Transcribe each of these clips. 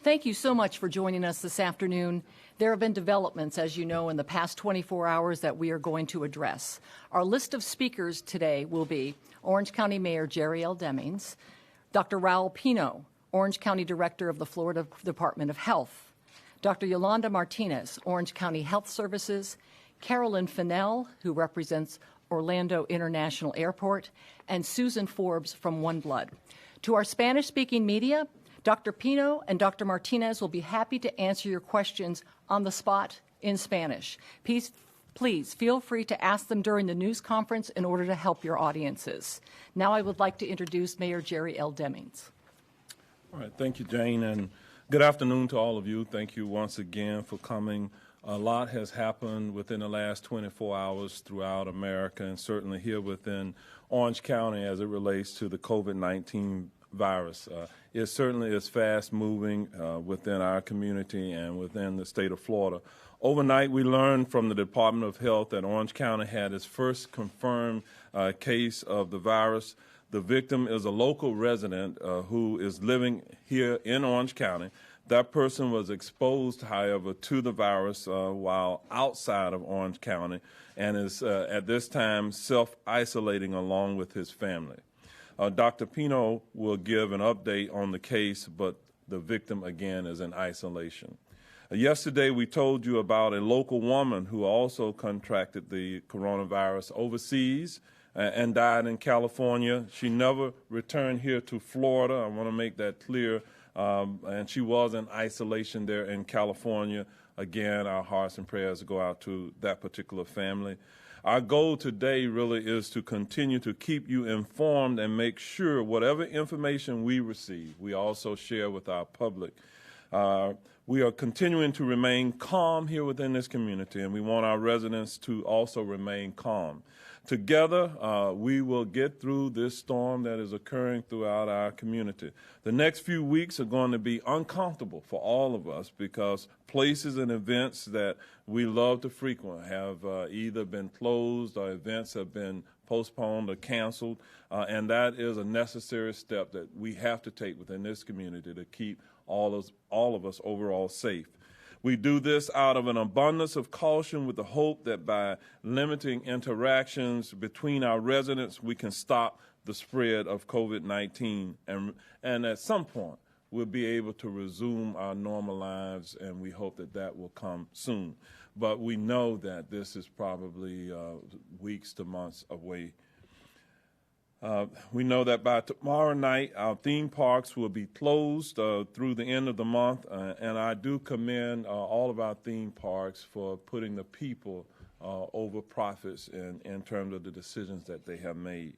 Thank you so much for joining us this afternoon. There have been developments, as you know, in the past 24 hours that we are going to address. Our list of speakers today will be Orange County Mayor Jerry L. Demings, Dr. Raul Pino, Orange County Director of the Florida Department of Health, Dr. Yolanda Martinez, Orange County Health Services, Carolyn Fennell, who represents Orlando International Airport, and Susan Forbes from One Blood. To our Spanish-speaking media, Dr. Pino and Dr. Martinez will be happy to answer your questions on the spot in Spanish. Please feel free to ask them during the news conference in order to help your audiences. Now I would like to introduce Mayor Jerry L. Demings. All right, thank you, Jane, and good afternoon to all of you. Thank you once again for coming. A lot has happened within the last 24 hours throughout America and certainly here within Orange County as it relates to the COVID-19 virus. It certainly is fast moving within our community and within the state of Florida. Overnight, we learned from the Department of Health that Orange County had its first confirmed case of the virus. The victim is a local resident who is living here in Orange County. That person was exposed, however, to the virus while outside of Orange County and is at this time self-isolating along with his family. Dr. Pino will give an update on the case, but the victim, again, is in isolation. Yesterday, we told you about a local woman who also contracted the coronavirus overseas and died in California. She never returned here to Florida. I want to make that clear. And she was in isolation there in California. Again, our hearts and prayers go out to that particular family. Our goal today really is to continue to keep you informed and make sure whatever information we receive, we also share with our public. We are continuing to remain calm here within this community, and we want our residents to also remain calm. Together, we will get through this storm that is occurring throughout our community. The next few weeks are going to be uncomfortable for all of us because places and events that we love to frequent have either been closed or events have been postponed or canceled, and that is a necessary step that we have to take within this community to keep all of us overall safe. We do this out of an abundance of caution with the hope that by limiting interactions between our residents, we can stop the spread of COVID-19. And at some point, we'll be able to resume our normal lives, and we hope that that will come soon. But we know that this is probably weeks to months away. We know that by tomorrow night, our theme parks will be closed through the end of the month, and I do commend all of our theme parks for putting the people over profits in terms of the decisions that they have made.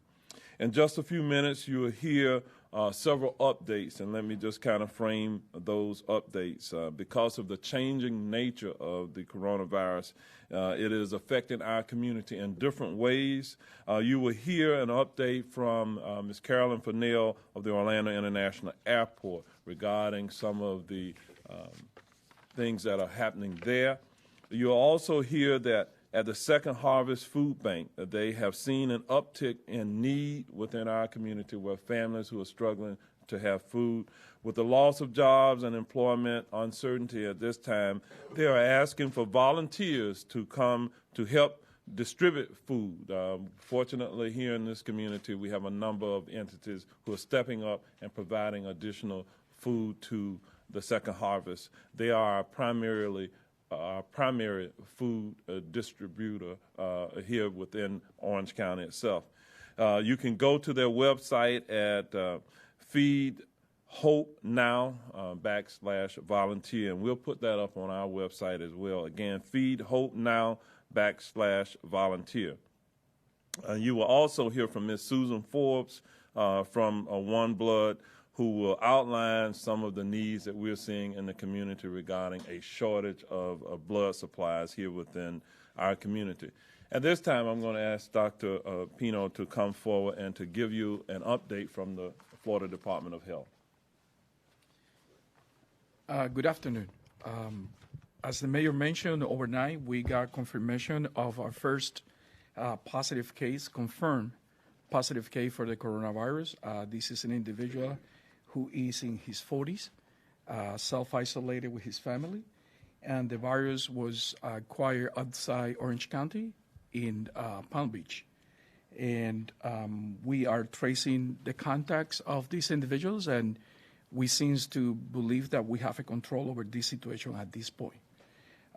In just a few minutes, you will hear several updates, and let me just kind of frame those updates. Because of the changing nature of the coronavirus, it is affecting our community in different ways. You will hear an update from Ms. Carolyn Fennell of the Orlando International Airport regarding some of the things that are happening there. You'll also hear that at the Second Harvest Food Bank, they have seen an uptick in need within our community where families who are struggling to have food. With the loss of jobs and employment uncertainty at this time, they are asking for volunteers to come to help distribute food. Fortunately, here in this community, we have a number of entities who are stepping up and providing additional food to the Second Harvest. They are primarily primary food distributor here within Orange County itself. You can go to their website at Feed Hope Now /volunteer, and we'll put that up on our website as well. Again, Feed Hope Now /volunteer. You will also hear from Ms. Susan Forbes from One Blood, who will outline some of the needs that we're seeing in the community regarding a shortage of blood supplies here within our community. At this time, I'm going to ask Dr. Pino to come forward and to give you an update from the Florida Department of Health. Good afternoon. As the mayor mentioned, overnight we got confirmation of our first positive case, confirmed positive case for the coronavirus. This is an individual who is in his 40s. self-isolated with his family, and the virus was acquired outside Orange County in Palm Beach. And we are tracing the contacts of these individuals, and we seem to believe that we have a control over this situation at this point.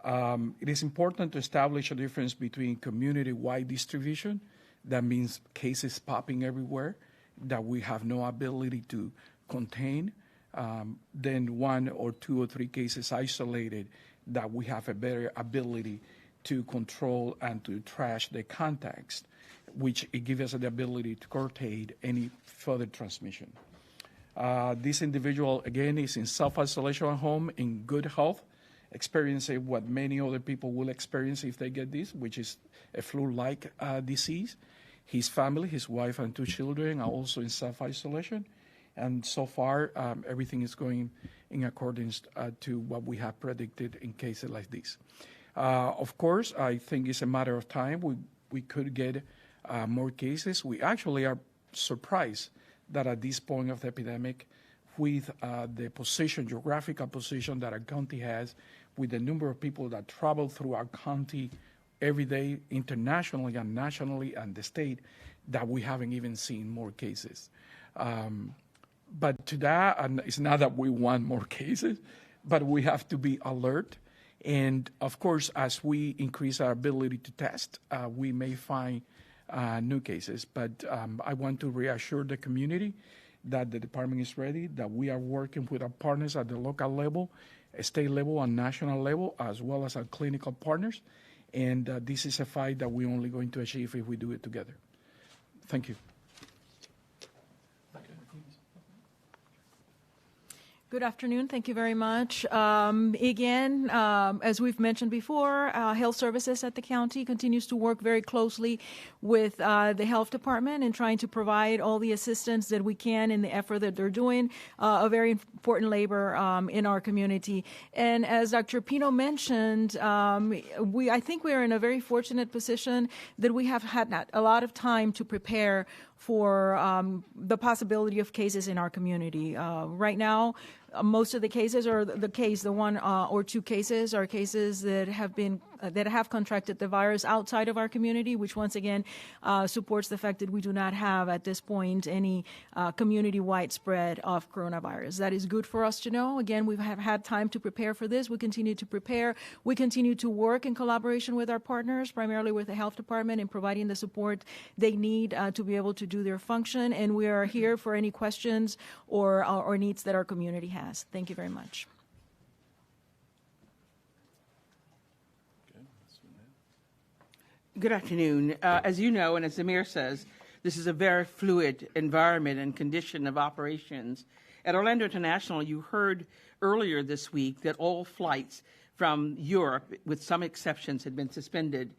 It is important to establish a difference between community-wide distribution, that means cases popping everywhere, that we have no ability to contain, then 1 or 2 or 3 cases isolated that we have a better ability to control and to trash the context, which it gives us the ability to curtail any further transmission. This individual, again, is in self-isolation at home in good health, experiencing what many other people will experience if they get this, which is a flu-like disease. His family, his wife and 2 children are also in self-isolation. And so far, everything is going in accordance to what we have predicted in cases like this. Of course, I think it's a matter of time. We could get more cases. We actually are surprised that at this point of the epidemic, with the position, geographical position that our county has, with the number of people that travel through our county every day, internationally and nationally and the state, that we haven't even seen more cases. But to that, and it's not that we want more cases, but we have to be alert. And of course, as we increase our ability to test, we may find new cases. But I want to reassure the community that the department is ready, that we are working with our partners at the local level, state level, and national level, as well as our clinical partners. And this is a fight that we're only going to achieve if we do it together. Thank you. Good afternoon. Thank you very much. Again, as we've mentioned before, Health Services at the county continues to work very closely with the Health Department in trying to provide all the assistance that we can in the effort that they're doing, a very important labor in our community. And as Dr. Pino mentioned, I think we are in a very fortunate position that we have had a lot of time to prepare for the possibility of cases in our community. Right now, most of the cases are the 1 or 2 cases are cases that have contracted the virus outside of our community, which once again supports the fact that we do not have at this point any community-wide spread of coronavirus. That is good for us to know. Again, we have had time to prepare for this. We continue to prepare. We continue to work in collaboration with our partners, primarily with the Health Department, in providing the support they need to be able to do their function. And we are here for any questions or needs that our community has. Thank you very much. Good afternoon. As you know, and as the mayor says, this is a very fluid environment and condition of operations. At Orlando International, you heard earlier this week that all flights from Europe, with some exceptions, had been suspended.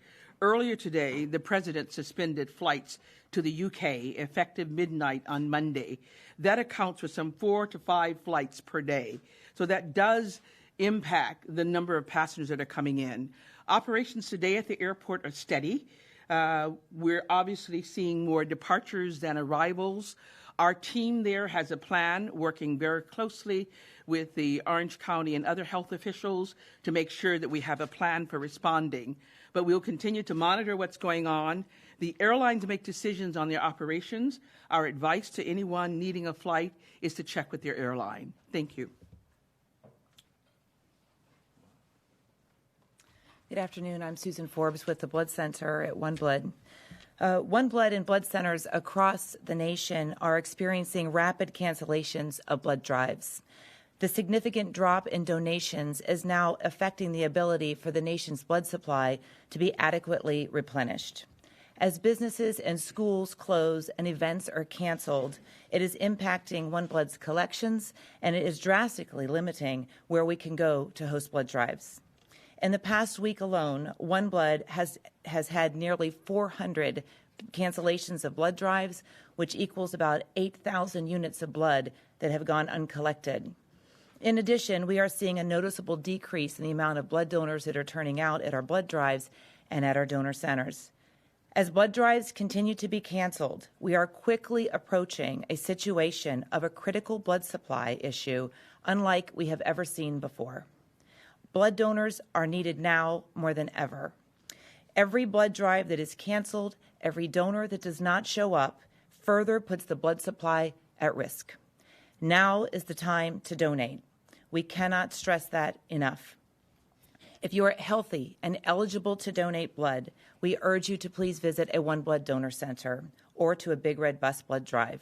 Earlier today, the president suspended flights to the UK effective midnight on Monday. That accounts for some 4 to 5 flights per day. So that does impact the number of passengers that are coming in. Operations today at the airport are steady. We're obviously seeing more departures than arrivals. Our team there has a plan, working very closely with the Orange County and other health officials to make sure that we have a plan for responding. But we'll continue to monitor what's going on. The airlines make decisions on their operations. Our advice to anyone needing a flight is to check with their airline. Thank you. Good afternoon. I'm Susan Forbes with the Blood Center at One Blood. One Blood and blood centers across the nation are experiencing rapid cancellations of blood drives. The significant drop in donations is now affecting the ability for the nation's blood supply to be adequately replenished. As businesses and schools close and events are canceled, it is impacting One Blood's collections, and it is drastically limiting where we can go to host blood drives. In the past week alone, One Blood has had nearly 400 cancellations of blood drives, which equals about 8,000 units of blood that have gone uncollected. In addition, we are seeing a noticeable decrease in the amount of blood donors that are turning out at our blood drives and at our donor centers. As blood drives continue to be canceled, we are quickly approaching a situation of a critical blood supply issue unlike we have ever seen before. Blood donors are needed now more than ever. Every blood drive that is canceled, every donor that does not show up, further puts the blood supply at risk. Now is the time to donate. We cannot stress that enough. If you are healthy and eligible to donate blood, we urge you to please visit a One Blood donor center or to a Big Red Bus blood drive.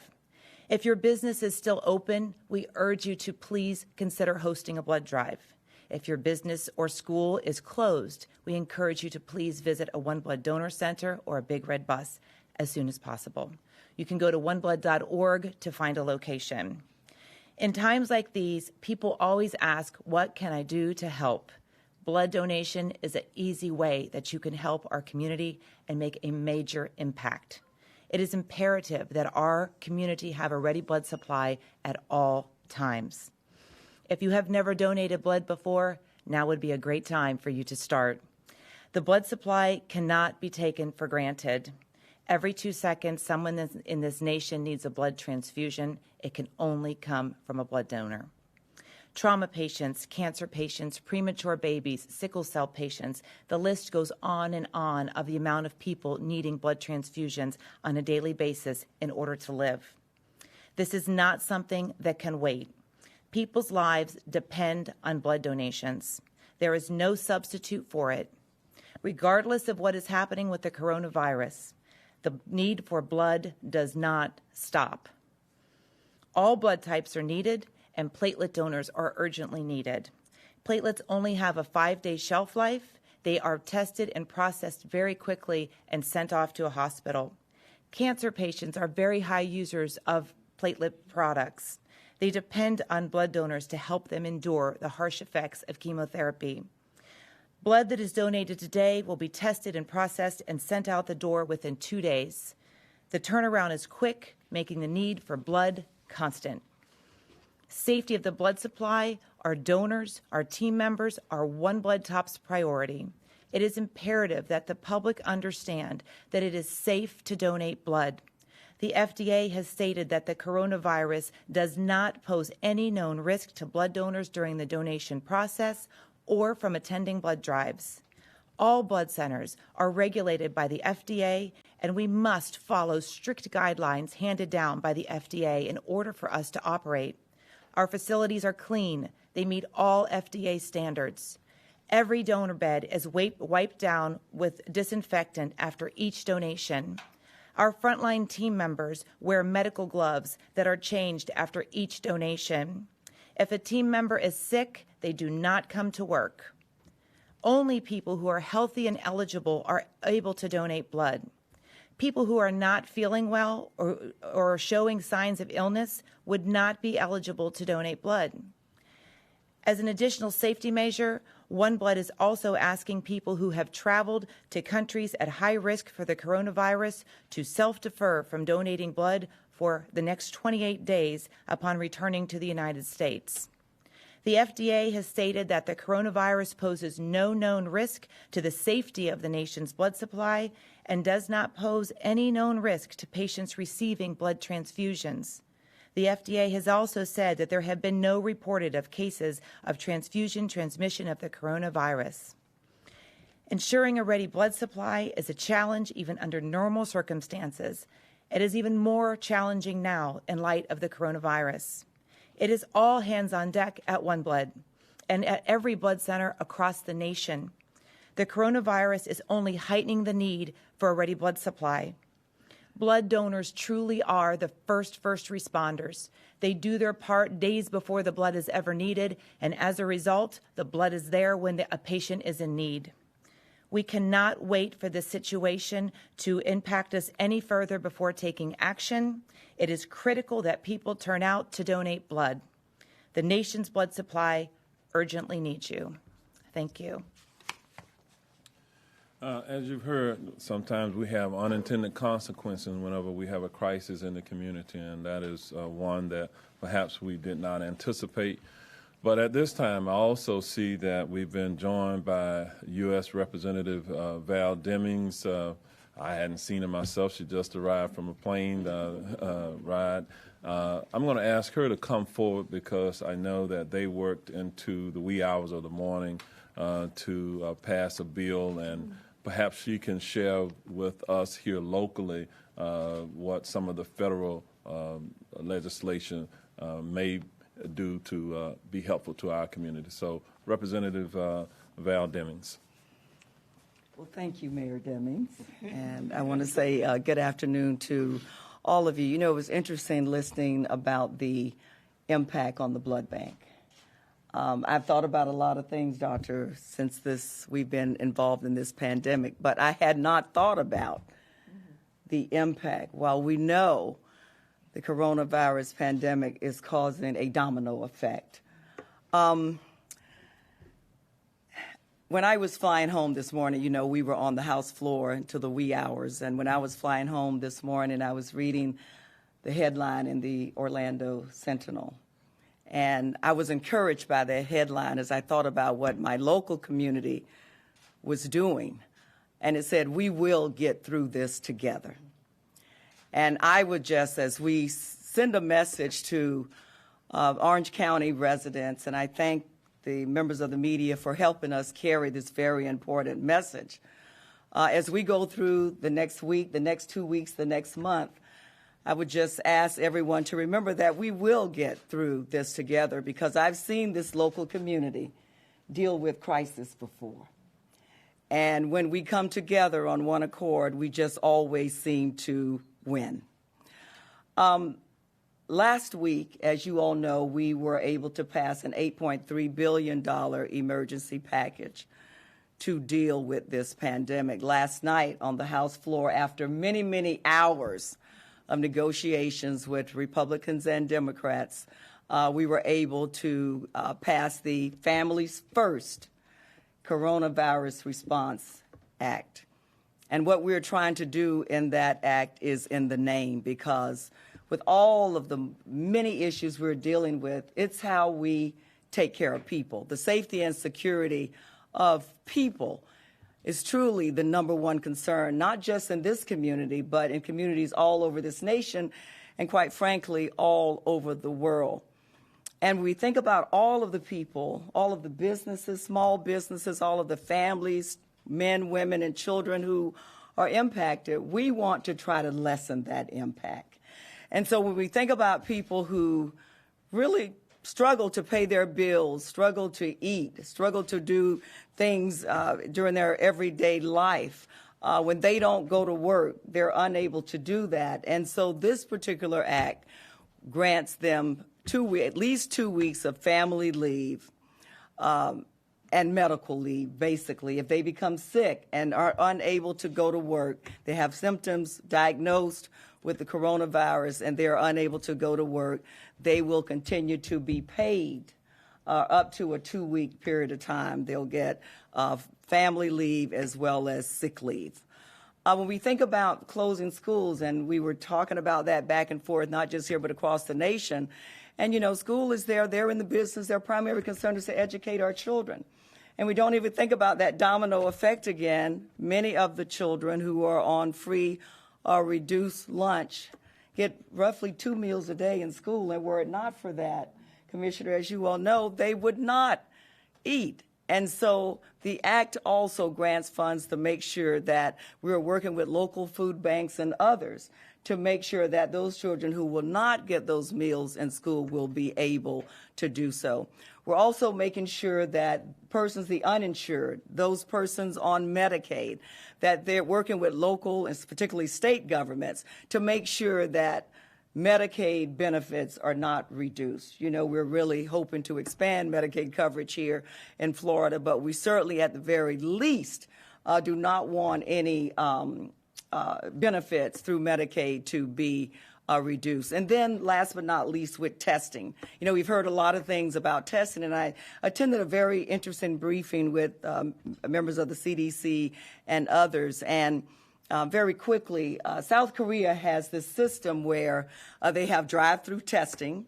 If your business is still open, we urge you to please consider hosting a blood drive. If your business or school is closed, we encourage you to please visit a One Blood donor center or a Big Red Bus as soon as possible. You can go to oneblood.org to find a location. In times like these, people always ask, what can I do to help? Blood donation is an easy way that you can help our community and make a major impact. It is imperative that our community have a ready blood supply at all times. If you have never donated blood before, now would be a great time for you to start. The blood supply cannot be taken for granted. Every 2 seconds, someone in this nation needs a blood transfusion. It can only come from a blood donor. Trauma patients, cancer patients, premature babies, sickle cell patients, the list goes on and on of the amount of people needing blood transfusions on a daily basis in order to live. This is not something that can wait. People's lives depend on blood donations. There is no substitute for it. Regardless of what is happening with the coronavirus, the need for blood does not stop. All blood types are needed, and platelet donors are urgently needed. Platelets only have a 5-day shelf life. They are tested and processed very quickly and sent off to a hospital. Cancer patients are very high users of platelet products. They depend on blood donors to help them endure the harsh effects of chemotherapy. Blood that is donated today will be tested and processed and sent out the door within 2 days. The turnaround is quick, making the need for blood constant. Safety of the blood supply, our donors, our team members, our One Blood top's priority. It is imperative that the public understand that it is safe to donate blood. The FDA has stated that the coronavirus does not pose any known risk to blood donors during the donation process or from attending blood drives. All blood centers are regulated by the FDA, and we must follow strict guidelines handed down by the FDA in order for us to operate. Our facilities are clean. They meet all FDA standards. Every donor bed is wiped down with disinfectant after each donation. Our frontline team members wear medical gloves that are changed after each donation. If a team member is sick, they do not come to work. Only people who are healthy and eligible are able to donate blood. People who are not feeling well or showing signs of illness would not be eligible to donate blood. As an additional safety measure, One Blood is also asking people who have traveled to countries at high risk for the coronavirus to self-defer from donating blood for the next 28 days upon returning to the United States. The FDA has stated that the coronavirus poses no known risk to the safety of the nation's blood supply and does not pose any known risk to patients receiving blood transfusions. The FDA has also said that there have been no reported of cases of transfusion transmission of the coronavirus. Ensuring a ready blood supply is a challenge even under normal circumstances. It is even more challenging now in light of the coronavirus. It is all hands on deck at One Blood and at every blood center across the nation. The coronavirus is only heightening the need for a ready blood supply. Blood donors truly are the first responders. They do their part days before the blood is ever needed, and as a result, the blood is there when a patient is in need. We cannot wait for this situation to impact us any further before taking action. It is critical that people turn out to donate blood. The nation's blood supply urgently needs you. Thank you. As you've heard, sometimes we have unintended consequences whenever we have a crisis in the community, and that is one that perhaps we did not anticipate. But at this time, I also see that we've been joined by U.S. Representative Val Demings I hadn't seen her myself. She just arrived from a plane ride. I'm going to ask her to come forward because I know that they worked into the wee hours of the morning to pass a bill, and perhaps she can share with us here locally what some of the federal legislation may do to be helpful to our community. So, Representative Val Demings. Well, thank you, Mayor Demings. And I want to say good afternoon to all of you. You know, it was interesting listening about the impact on the blood bank. I've thought about a lot of things, Doctor, since we've been involved in this pandemic, but I had not thought about the impact. While we know the coronavirus pandemic is causing a domino effect. When I was flying home this morning, you know, we were on the House floor until the wee hours. And when I was flying home this morning, I was reading the headline in the Orlando Sentinel. And I was encouraged by that headline as I thought about what my local community was doing. And it said, "We will get through this together." And I would just, as we send a message to Orange County residents, and I thank the members of the media for helping us carry this very important message. As we go through the next week, the next 2 weeks, the next month, I would just ask everyone to remember that we will get through this together, because I've seen this local community deal with crisis before. And when we come together on one accord, we just always seem to win. Last week, as you all know, we were able to pass an $8.3 billion emergency package to deal with this pandemic. Last night on the House floor, after many, many hours of negotiations with Republicans and Democrats, we were able to pass the Families First Coronavirus Response Act. And what we're trying to do in that act is in the name, because with all of the many issues we're dealing with, it's how we take care of people. The safety and security of people is truly the number one concern, not just in this community, but in communities all over this nation, and quite frankly, all over the world. And when we think about all of the people, all of the businesses, small businesses, all of the families, men, women, and children who are impacted, we want to try to lessen that impact. And so when we think about people who really struggle to pay their bills, struggle to eat, struggle to do things during their everyday life, when they don't go to work, they're unable to do that. And so this particular act grants them at least 2 weeks of family leave and medical leave, basically. If they become sick and are unable to go to work, they have symptoms diagnosed with the coronavirus and they're unable to go to work, they will continue to be paid up to a 2-week period of time. They'll get family leave as well as sick leave. When we think about closing schools, and we were talking about that back and forth, not just here but across the nation, and you know, school is there, they're in the business, their primary concern is to educate our children. And we don't even think about that domino effect again. Many of the children who are on free or reduced lunch get roughly 2 meals a day in school, and were it not for that, Commissioner, as you all know, they would not eat. And so the act also grants funds to make sure that we're working with local food banks and others to make sure that those children who will not get those meals in school will be able to do so. We're also making sure that persons, the uninsured, those persons on Medicaid, that they're working with local and particularly state governments to make sure that Medicaid benefits are not reduced. You know, we're really hoping to expand Medicaid coverage here in Florida, but we certainly at the very least do not want any benefits through Medicaid to be reduced. And then last but not least, with testing. You know, we've heard a lot of things about testing, and I attended a very interesting briefing with members of the CDC and others. And very quickly, South Korea has this system where they have drive-through testing.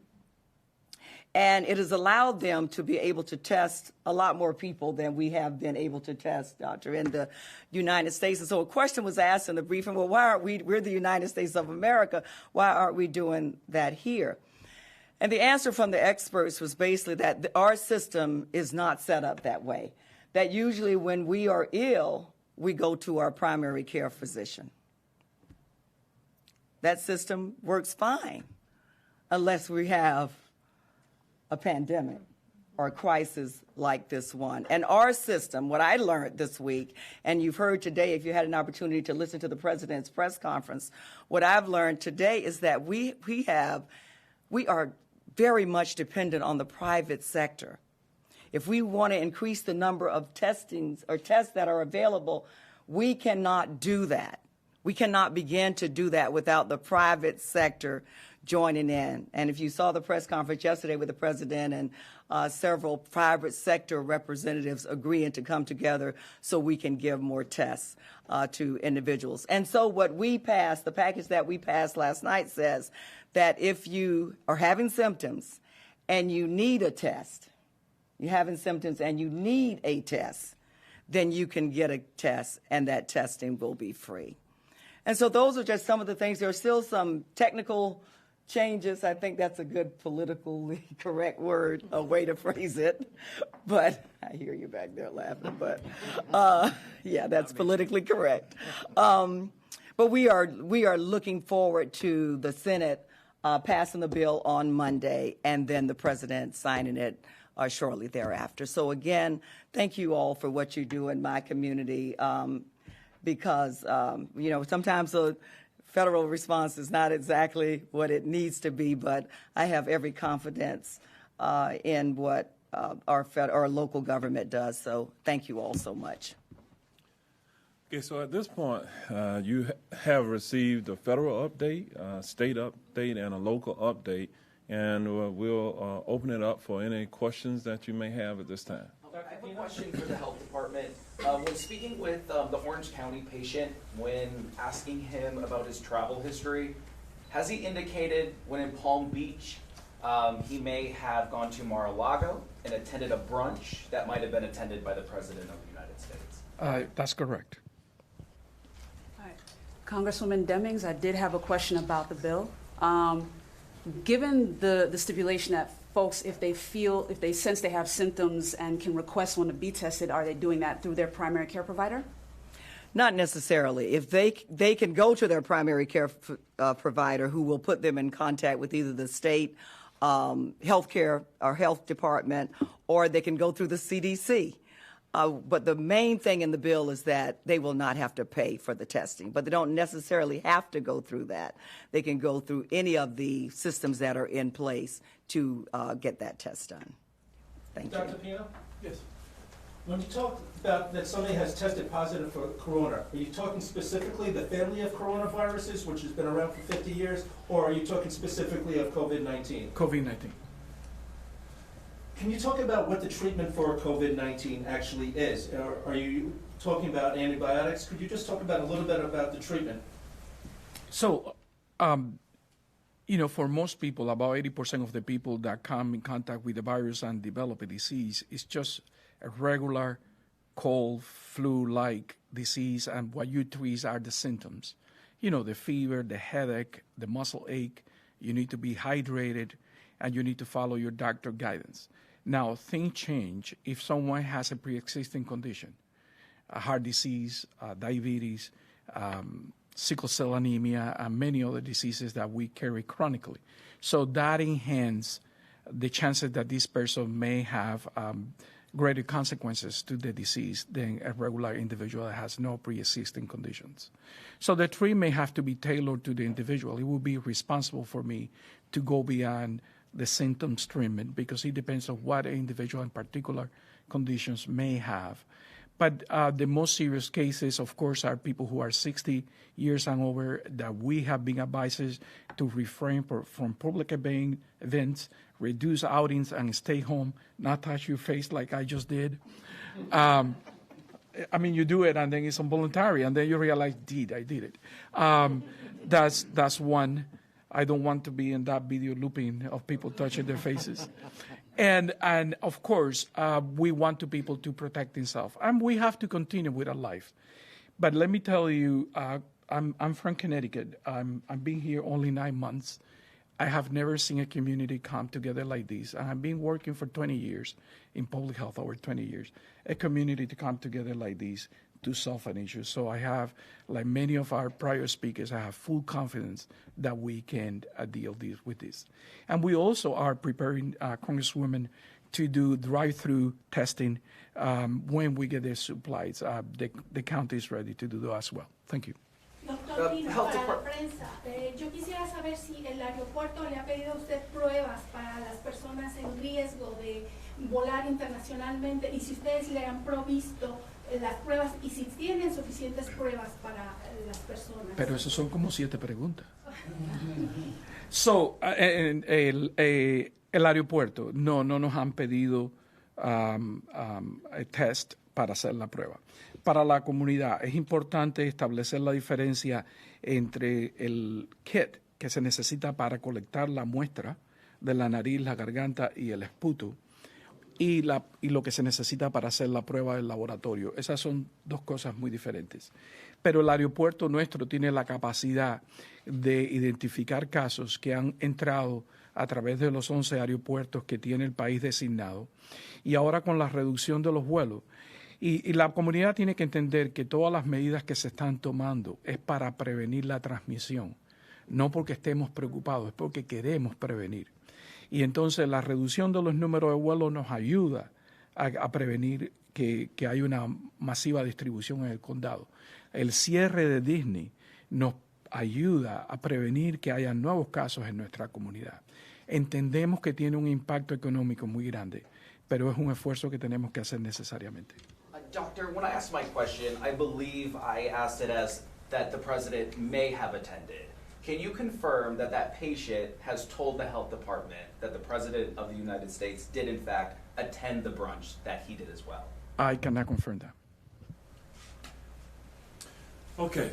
And it has allowed them to be able to test a lot more people than we have been able to test, Doctor, in the United States. And so a question was asked in the briefing, well, why aren't we're the United States of America, why aren't we doing that here? And the answer from the experts was basically that our system is not set up that way, that usually when we are ill, we go to our primary care physician. That system works fine unless we have a pandemic or a crisis like this one. And our system, what I learned this week, and you've heard today, if you had an opportunity to listen to the president's press conference, what I've learned today is that we are very much dependent on the private sector. If we want to increase the number of testings or tests that are available, we cannot do that. We cannot begin to do that without the private sector joining in. And if you saw the press conference yesterday with the president and several private sector representatives agreeing to come together so we can give more tests to individuals. And so what we passed, the package that we passed last night says that if you are having symptoms and you need a test, you're having symptoms and you need a test, then you can get a test and that testing will be free. And so those are just some of the things. There are still some technical changes. I think that's a good politically correct word, a way to phrase it. But I hear you back there laughing. But yeah, that's politically correct. But we are looking forward to the Senate passing the bill on Monday and then the president signing it shortly thereafter. So again, thank you all for what you do in my community. Because, sometimes the federal response is not exactly what it needs to be, but I have every confidence in what our local government does. So thank you all so much. Okay, so at this point, you have received a federal update, state update, and a local update, and we'll open it up for any questions that you may have at this time. I have a question for the health department. When speaking with the Orange County patient, when asking him about his travel history, has he indicated when in Palm Beach he may have gone to Mar-a-Lago and attended a brunch that might have been attended by the President of the United States? That's correct. Hi. Congresswoman Demings, I did have a question about the bill. Given the stipulation that folks, if they sense they have symptoms and can request one to be tested, are they doing that through their primary care provider? Not necessarily. If they can go to their primary care provider, who will put them in contact with either the state healthcare or health department, or they can go through the CDC. But the main thing in the bill is that they will not have to pay for the testing, but they don't necessarily have to go through that. They can go through any of the systems that are in place to get that test done. Thank you. Dr. Pino? Yes. When you talk about that somebody has tested positive for corona, are you talking specifically the family of coronaviruses, which has been around for 50 years, or are you talking specifically of COVID-19? COVID-19. Can you talk about what the treatment for COVID-19 actually is? Are you talking about antibiotics? Could you just talk about a little bit about the treatment? So, for most people, about 80% of the people that come in contact with the virus and develop a disease is just a regular cold, flu-like disease, and what you treat are the symptoms. The fever, the headache, the muscle ache. You need to be hydrated, and you need to follow your doctor guidance. Now, things change if someone has a pre-existing condition, a heart disease, diabetes, sickle cell anemia, and many other diseases that we carry chronically. So that enhances the chances that this person may have greater consequences to the disease than a regular individual that has no pre-existing conditions. So the treatment may have to be tailored to the individual. It would be responsible for me to go beyond the symptoms treatment because it depends on what an individual in particular conditions may have. But the most serious cases, of course, are people who are 60 years and over that we have been advised to refrain from public events, reduce outings, and stay home, not touch your face like I just did. You do it, and then it's involuntary, and then you realize, I did it. That's one. I don't want to be in that video looping of people touching their faces. And of course, we want people to protect themselves. And we have to continue with our life. But let me tell you, I'm from Connecticut. I've been here only 9 months. I have never seen a community come together like this. And I've been working for 20 years in public health, over 20 years. A community to come together like this to solve an issue. So I have, like many of our prior speakers, I have full confidence that we can deal with this. And we also are preparing Congresswomen to do drive-through testing when we get the supplies. The county is ready to do that as well. Thank you. Doctor Pino, para la prensa, yo quisiera saber si el aeropuerto le ha pedido a usted pruebas para las personas en riesgo de volar internacionalmente y si ustedes le han provisto las pruebas y si tienen suficientes pruebas para las personas. Pero eso son como 7 preguntas. So, el aeropuerto, no nos han pedido test para hacer la prueba. Para la comunidad es importante establecer la diferencia entre el kit que se necesita para colectar la muestra de la nariz, la garganta y el esputo y lo que se necesita para hacer la prueba del laboratorio. Esas son 2 cosas muy diferentes. Pero el aeropuerto nuestro tiene la capacidad de identificar casos que han entrado a través de los 11 aeropuertos que tiene el país designado. Y ahora con la reducción de los vuelos, y la comunidad tiene que entender que todas las medidas que se están tomando es para prevenir la transmisión, no porque estemos preocupados, es porque queremos prevenir. Y entonces la reducción de los números de vuelos nos ayuda a prevenir que haya una masiva distribución en el condado. El cierre de Disney nos ayuda a prevenir que haya nuevos casos en nuestra comunidad. Entendemos que tiene un impacto económico muy grande, pero es un esfuerzo que tenemos que hacer necesariamente. Doctor, when I asked my question, I believe I asked it as that the president may have attended. Can you confirm that that patient has told the health department that the president of the United States did in fact attend the brunch that he did as well? I cannot confirm that. Okay,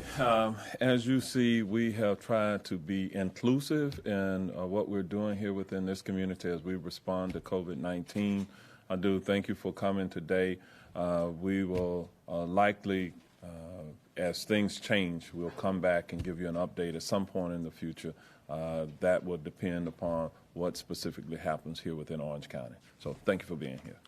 as you see, we have tried to be inclusive in what we're doing here within this community as we respond to COVID-19. I do thank you for coming today. We will likely, as things change, we'll come back and give you an update at some point in the future. That will depend upon what specifically happens here within Orange County. So thank you for being here.